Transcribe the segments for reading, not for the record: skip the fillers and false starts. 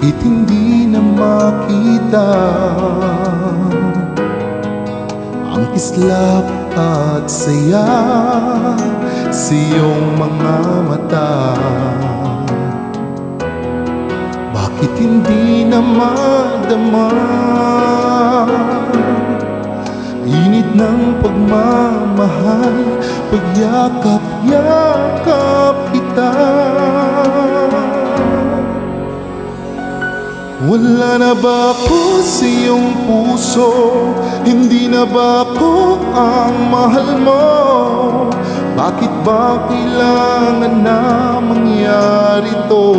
Bakit hindi na makita ang kislap at saya sa iyong mga mata? Bakit hindi na madama init ng pagmamahal, pagyakap-yakap kita? Wala na ba ako sa iyong puso? Hindi na ba ako ang mahal mo? Bakit ba kailangan na mangyari to?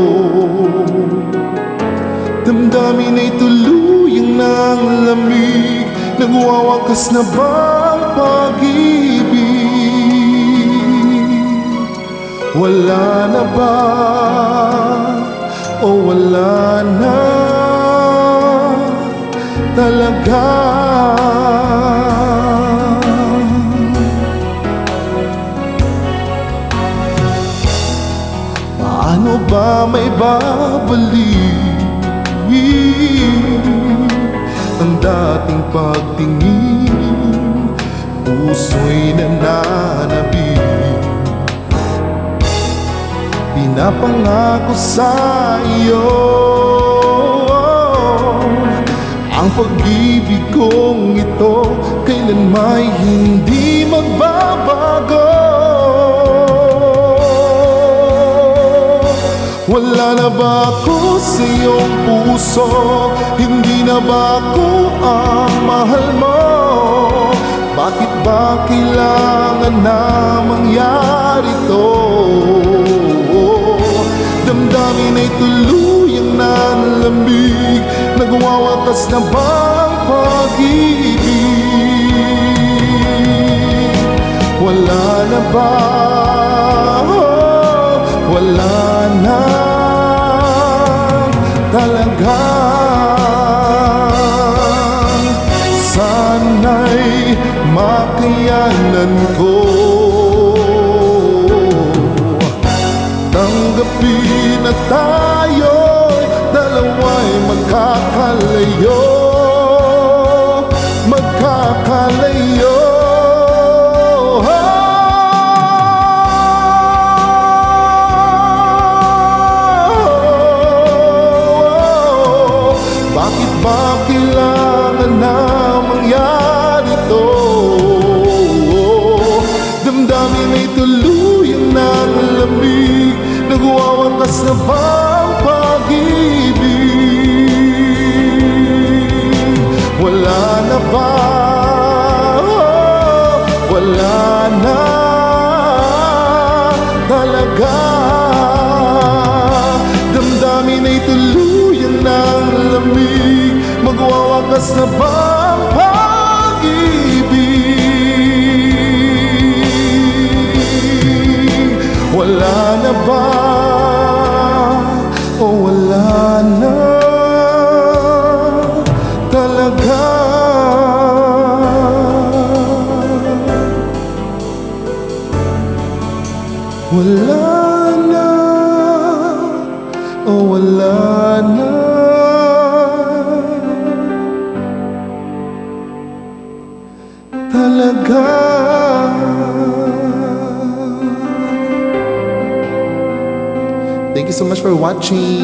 Damdamin ay tuluyang ng lamig, nagwawakas na bang pag-ibig? Wala na ba o wala na talaga? Paano ba may babalik ang dating pagtingin? Puso'y nananabik, pinapangako sa iyo ang pag-ibig kong ito kailanmay hindi magbabago. Wala na ba ako sa iyong puso? Hindi na ba ako ang mahal mo? Bakit ba kailangan na mangyari to? Damdamin ay tuluyang nanlamig, nagwawakas na bang pag-ibig? Wala na ba? Wala na talaga. Sana'y makayanan ko tanggapin na tayo'y dalawa'y magkakalayo, magkakalayo. Bakit ba kailangan na mangyari to? Damdamin ay tuluyang ng lamig, nagwawakas na bang pag-ibig? Wala na ba? Wala na talaga. Damdamin ay tuluyang ng lamig, magwawakas na bang pag-ibig? Wala na ba? O wala na talaga? Wala na o wala na talaga. Thank you so much for watching.